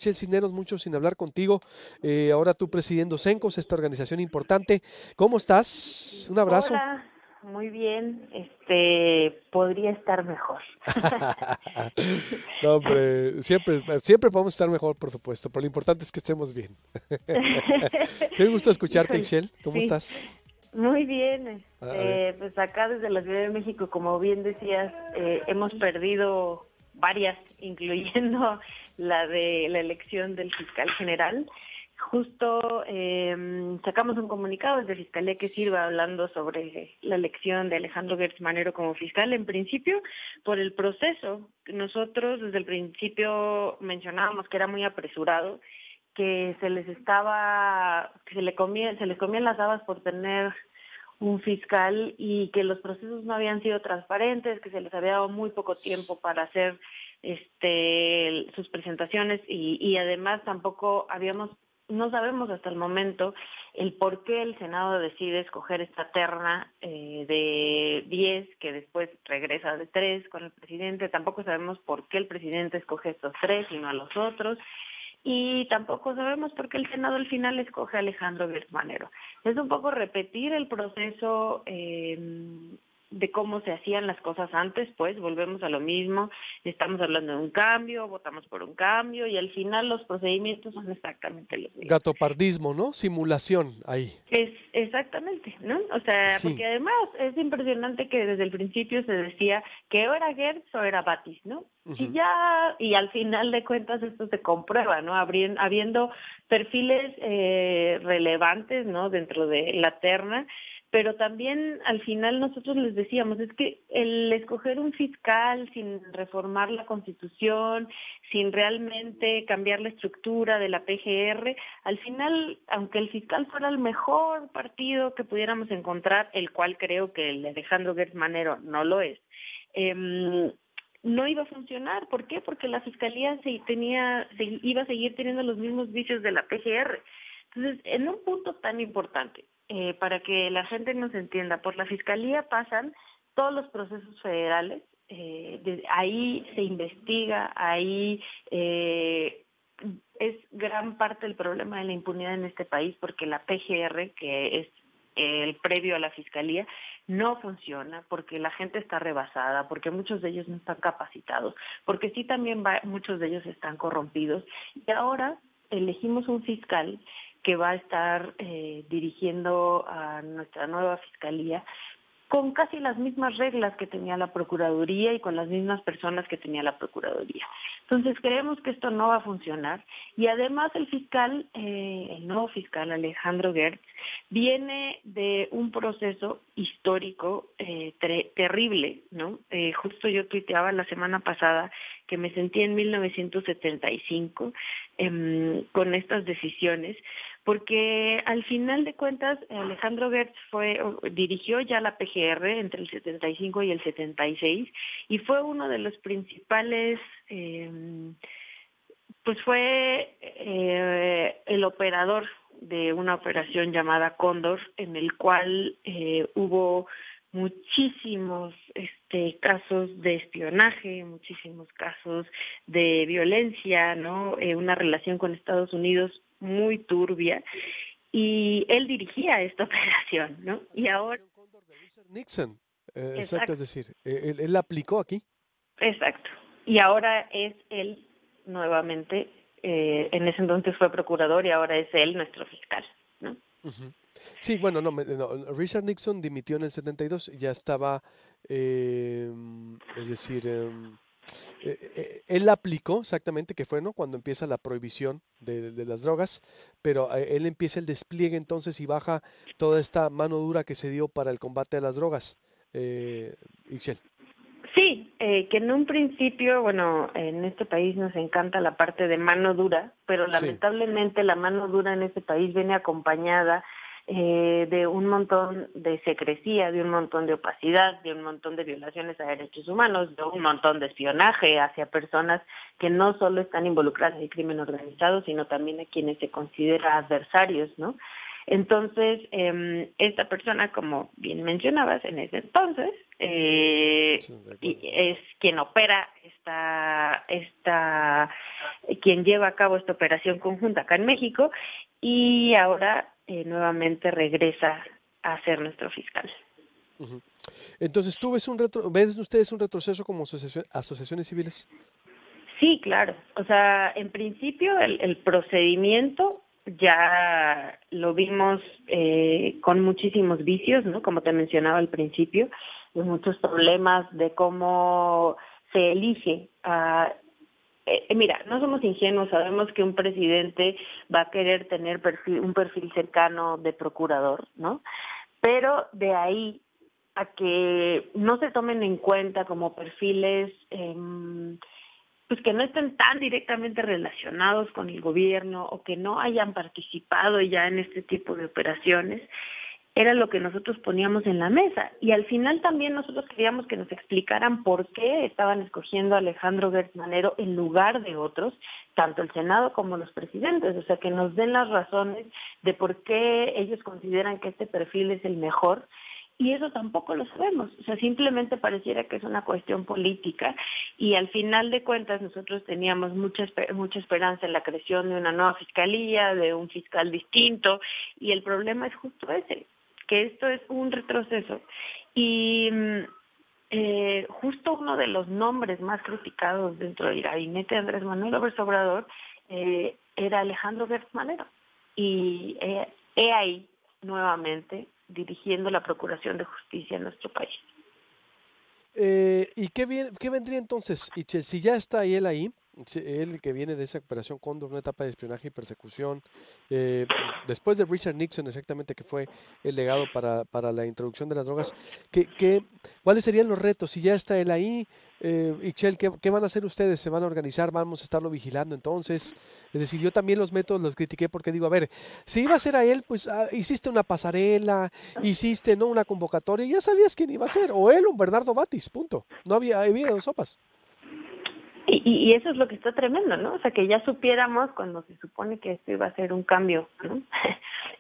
Michelle Cisneros, mucho sin hablar contigo. Ahora tú presidiendo Cencos, esta organización importante. ¿Cómo estás? Un abrazo. Hola, muy bien. Podría estar mejor. No, hombre, siempre podemos estar mejor, por supuesto, pero lo importante es que estemos bien. Qué gusto escucharte, Híjole, Michelle. ¿Cómo sí, estás? muy bien. A ver. Pues acá desde la Ciudad de México, como bien decías, hemos perdido varias, incluyendo la de la elección del fiscal general. Justo sacamos un comunicado desde Fiscalía que sirva hablando sobre la elección de Alejandro Gertz Manero como fiscal, en principio, por el proceso. Nosotros desde el principio mencionábamos que era muy apresurado, que se les comían las habas por tener un fiscal y que los procesos no habían sido transparentes, que se les había dado muy poco tiempo para hacer sus presentaciones y además tampoco no sabemos hasta el momento el por qué el Senado decide escoger esta terna de 10 que después regresa de 3 con el presidente. Tampoco sabemos por qué el presidente escoge estos 3 y no a los otros. Y tampoco sabemos por qué el Senado al final escoge a Alejandro Gertz Manero. Es un poco repetir el proceso de cómo se hacían las cosas antes, pues volvemos a lo mismo, estamos hablando de un cambio, votamos por un cambio y al final los procedimientos son exactamente los mismos. Gatopardismo, ¿no? Simulación ahí. Es exactamente, ¿no? O sea, Sí. porque además es impresionante que desde el principio se decía que o era Gertz o era Batis, ¿no? Ujú. Y al final de cuentas esto se comprueba, ¿no? Habiendo perfiles relevantes, ¿no? Dentro de la terna, pero también al final nosotros les decíamos, es que el escoger un fiscal sin reformar la Constitución, sin realmente cambiar la estructura de la PGR, al final, aunque el fiscal fuera el mejor partido que pudiéramos encontrar, el cual creo que el de Alejandro Gertz Manero no lo es, no iba a funcionar. ¿Por qué? Porque la fiscalía iba a seguir teniendo los mismos vicios de la PGR. Entonces, en un punto tan importante, para que la gente nos entienda, por la fiscalía pasan todos los procesos federales, ahí se investiga, ahí es gran parte del problema de la impunidad en este país, porque la PGR, que es el previo a la fiscalía, no funciona, porque la gente está rebasada, porque muchos de ellos no están capacitados, porque sí también muchos de ellos están corrompidos. Y ahora elegimos un fiscal que va a estar dirigiendo a nuestra nueva fiscalía con casi las mismas reglas que tenía la Procuraduría y con las mismas personas que tenía la Procuraduría. Entonces creemos que esto no va a funcionar y además el nuevo fiscal Alejandro Gertz, viene de un proceso histórico terrible, ¿no? Justo yo tuiteaba la semana pasada que me sentí en 1975 con estas decisiones, porque al final de cuentas Alejandro Gertz dirigió ya la PGR entre el 75 y el 76 y fue uno de los principales, pues fue el operador de una operación llamada Cóndor, en el cual hubo muchísimos casos de espionaje, muchísimos casos de violencia, ¿no? Una relación con Estados Unidos muy turbia, y él dirigía esta operación, ¿no? Y La ahora, operación Cóndor de Richard Nixon. Exacto, es exacto, decir, él la aplicó aquí. exacto. Y ahora es él nuevamente, en ese entonces fue procurador y ahora es él nuestro fiscal, ¿no? Ujú. Sí, bueno, no, Richard Nixon dimitió en el 72, ya estaba, es decir, él la aplicó exactamente, que fue, ¿no? Cuando empieza la prohibición de las drogas, pero él empieza el despliegue entonces y baja toda esta mano dura que se dio para el combate a las drogas. Ixchel. Sí, que en un principio, bueno, en este país nos encanta la parte de mano dura, pero Sí. lamentablemente la mano dura en este país viene acompañada de un montón de secrecía, de un montón de opacidad, de un montón de violaciones a derechos humanos, de un montón de espionaje hacia personas que no solo están involucradas en el crimen organizado, sino también a quienes se considera adversarios, ¿no? Entonces, esta persona, como bien mencionabas en ese entonces, Sí, de y acuerdo. es quien opera quien lleva a cabo esta operación conjunta acá en México, y ahora nuevamente regresa a ser nuestro fiscal. Ujú. Entonces, ¿ves ustedes un retroceso como asociaciones civiles? Sí, claro. O sea, en principio el procedimiento ya lo vimos con muchísimos vicios, ¿no? Como te mencionaba al principio, de muchos problemas de cómo se elige a... mira, no somos ingenuos, sabemos que un presidente va a querer tener un perfil cercano de procurador, ¿no? Pero de ahí a que no se tomen en cuenta como perfiles pues que no estén tan directamente relacionados con el gobierno o que no hayan participado ya en este tipo de operaciones, era lo que nosotros poníamos en la mesa. Y al final también nosotros queríamos que nos explicaran por qué estaban escogiendo a Alejandro Gertz Manero en lugar de otros, tanto el Senado como los presidentes, o sea, que nos den las razones de por qué ellos consideran que este perfil es el mejor. Y eso tampoco lo sabemos, o sea, simplemente pareciera que es una cuestión política y al final de cuentas nosotros teníamos mucha esperanza en la creación de una nueva fiscalía, de un fiscal distinto, y el problema es justo ese, que esto es un retroceso. Y justo uno de los nombres más criticados dentro del gabinete de Andrés Manuel López Obrador era Alejandro Gertz Manero. Y he ahí nuevamente dirigiendo la Procuración de Justicia en nuestro país. ¿Y qué vendría entonces, Ichel? Si ya está él ahí, él que viene de esa operación Cóndor, una etapa de espionaje y persecución, después de Richard Nixon exactamente, que fue el legado para la introducción de las drogas, ¿cuáles serían los retos? Si ya está él ahí, Ichel, ¿qué van a hacer ustedes? ¿Se van a organizar? ¿Vamos a estarlo vigilando entonces? Es decir, yo también los métodos los critiqué porque digo, a ver, si iba a ser a él, pues hiciste una pasarela, hiciste, ¿no? Una convocatoria, ya sabías quién iba a ser, o él o Bernardo Batis, punto. No había dos sopas. Y eso es lo que está tremendo, ¿no? O sea, que ya supiéramos cuando se supone que esto iba a ser un cambio, ¿no?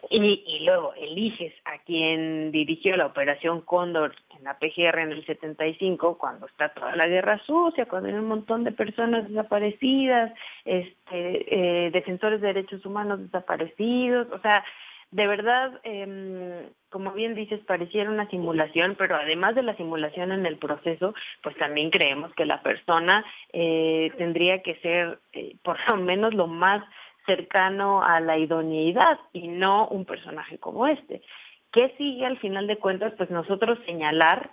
Y luego eliges a quien dirigió la Operación Cóndor en la PGR en el 75, cuando está toda la guerra sucia, cuando hay un montón de personas desaparecidas, defensores de derechos humanos desaparecidos, o sea, de verdad, como bien dices, pareciera una simulación, pero además de la simulación en el proceso, pues también creemos que la persona tendría que ser por lo menos lo más cercano a la idoneidad y no un personaje como este. ¿Qué sigue al final de cuentas? Pues nosotros señalar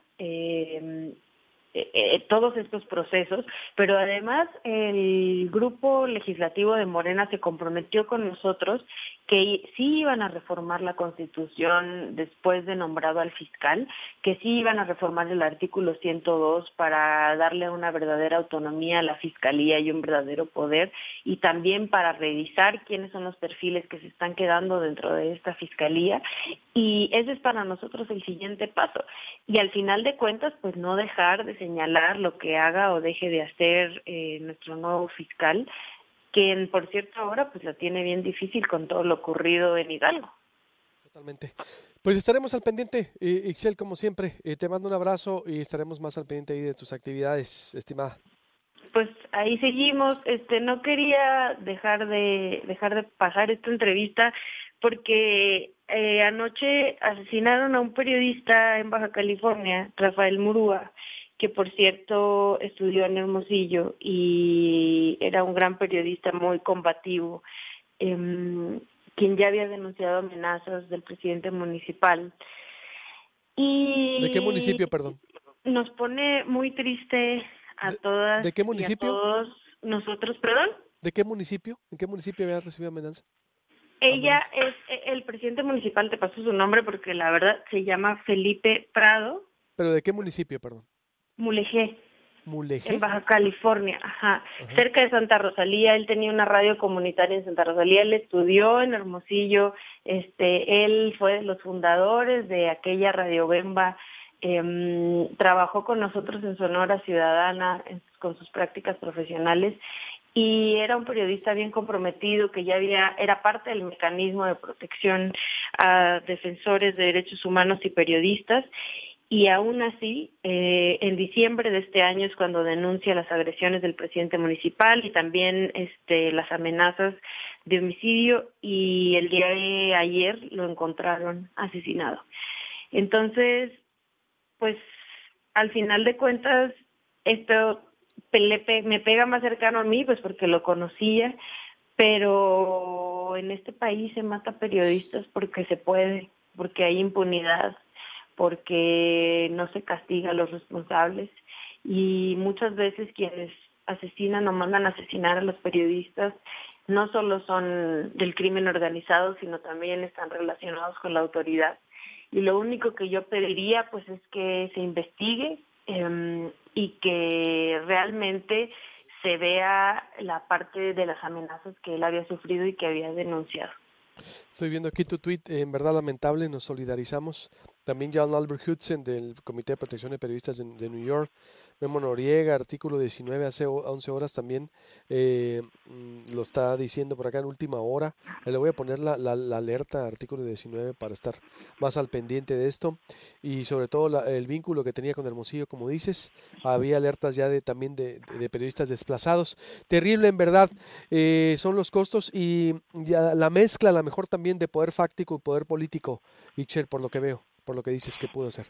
todos estos procesos, pero además el grupo legislativo de Morena se comprometió con nosotros que sí iban a reformar la Constitución después de nombrado al fiscal, que sí iban a reformar el artículo 102 para darle una verdadera autonomía a la Fiscalía y un verdadero poder, y también para revisar quiénes son los perfiles que se están quedando dentro de esta Fiscalía, y ese es para nosotros el siguiente paso. Y al final de cuentas, pues no dejar de señalar lo que haga o deje de hacer nuestro nuevo fiscal, quien por cierto ahora pues la tiene bien difícil con todo lo ocurrido en Hidalgo. Totalmente. Pues estaremos al pendiente, Ixchel, como siempre. Te mando un abrazo y estaremos más al pendiente ahí de tus actividades, estimada. Pues ahí seguimos. No quería dejar de pasar esta entrevista porque anoche asesinaron a un periodista en Baja California, Rafael Murúa, que por cierto estudió en Hermosillo y era un gran periodista muy combativo, quien ya había denunciado amenazas del presidente municipal. ¿De qué Y municipio, perdón? nos pone muy triste a ¿De, todas de qué y a municipio? todos nosotros, perdón. ¿De qué municipio? ¿En qué municipio había recibido amenaza? Ella Amenaza. es el presidente municipal, te paso su nombre porque la verdad se llama Felipe Prado ¿Pero de qué municipio, perdón? Mulegé, en ¿Mulegé? Baja California, ajá, Ajá. cerca de Santa Rosalía. Él tenía una radio comunitaria en Santa Rosalía, él estudió en Hermosillo, él fue de los fundadores de aquella Radio Bemba, trabajó con nosotros en Sonora Ciudadana con sus prácticas profesionales y era un periodista bien comprometido que era parte del mecanismo de protección a defensores de derechos humanos y periodistas. Y aún así, en diciembre de este año es cuando denuncia las agresiones del presidente municipal y también las amenazas de homicidio, y el día de ayer lo encontraron asesinado. Entonces, pues al final de cuentas, esto me pega más cercano a mí, pues porque lo conocía, pero en este país se mata periodistas porque se puede, porque hay impunidad, porque no se castiga a los responsables, y muchas veces quienes asesinan o mandan a asesinar a los periodistas no solo son del crimen organizado, sino también están relacionados con la autoridad. Y lo único que yo pediría pues es que se investigue y que realmente se vea la parte de las amenazas que él había sufrido y que había denunciado. Estoy viendo aquí tu tweet, en verdad lamentable, nos solidarizamos. También John Albert Hudson del Comité de Protección de Periodistas de New York, Memo Noriega, artículo 19 hace 11 horas también, lo está diciendo por acá en última hora. Le voy a poner la alerta, artículo 19, para estar más al pendiente de esto, y sobre todo el vínculo que tenía con Hermosillo, como dices. Había alertas ya también de periodistas desplazados. Terrible en verdad, son los costos y ya la mezcla a lo mejor también de poder fáctico y poder político, Ixchel, por lo que veo, por lo que dices que pudo ser.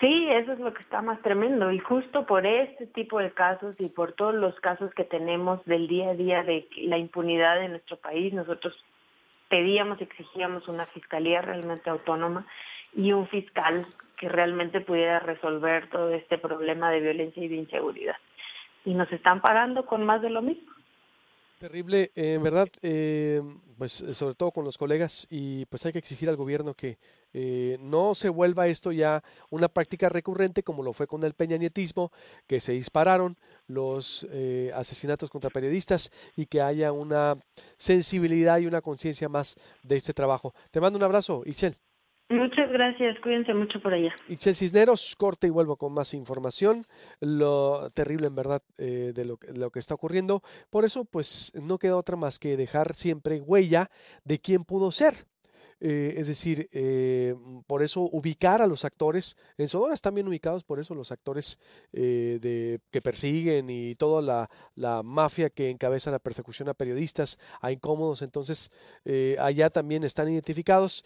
Sí, eso es lo que está más tremendo, y justo por este tipo de casos y por todos los casos que tenemos del día a día de la impunidad en nuestro país, nosotros pedíamos, exigíamos una fiscalía realmente autónoma y un fiscal que realmente pudiera resolver todo este problema de violencia y de inseguridad. Y nos están pagando con más de lo mismo. Terrible, en verdad, pues sobre todo con los colegas, y pues hay que exigir al gobierno que no se vuelva esto ya una práctica recurrente como lo fue con el peñanietismo, que se dispararon los asesinatos contra periodistas, y que haya una sensibilidad y una conciencia más de este trabajo. Te mando un abrazo, Ixchel. Muchas gracias, cuídense mucho por allá. Ixchel Cisneros, corte y vuelvo con más información. Lo terrible en verdad de lo que está ocurriendo. Por eso pues no queda otra más que dejar siempre huella de quién pudo ser. Es decir, por eso ubicar a los actores, en Sonora están bien ubicados, por eso los actores que persiguen y toda la mafia que encabeza la persecución a periodistas, a incómodos, entonces allá también están identificados,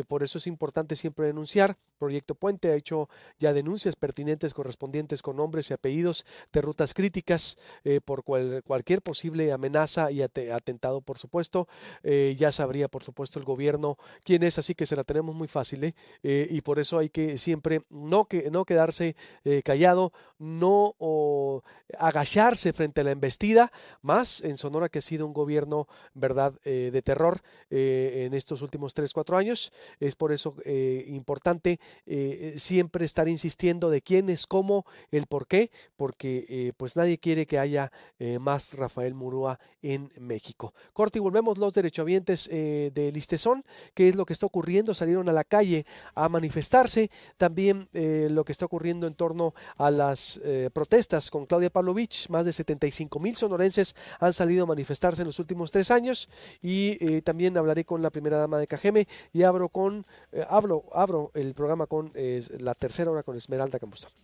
por eso es importante siempre denunciar. Proyecto Puente ha hecho ya denuncias pertinentes correspondientes con nombres y apellidos de rutas críticas por cualquier posible amenaza y atentado, por supuesto. Ya sabría, por supuesto, el gobierno quién es, así que se la tenemos muy fácil, y por eso hay que siempre no quedarse callado, no agacharse frente a la embestida, más en Sonora, que ha sido un gobierno, verdad, de terror en estos últimos 3, 4 años. Es por eso importante siempre estar insistiendo de quién es, cómo, el por qué, porque pues nadie quiere que haya más Rafael Murúa en México. Corte y volvemos. Los derechohabientes de Listezón, qué es lo que está ocurriendo, salieron a la calle a manifestarse, también lo que está ocurriendo en torno a las protestas con Claudia Pavlovich. Más de 75,000 sonorenses han salido a manifestarse en los últimos 3 años, y también hablaré con la primera dama de Cajeme, y abro el programa con la tercera hora con Esmeralda Campuzano.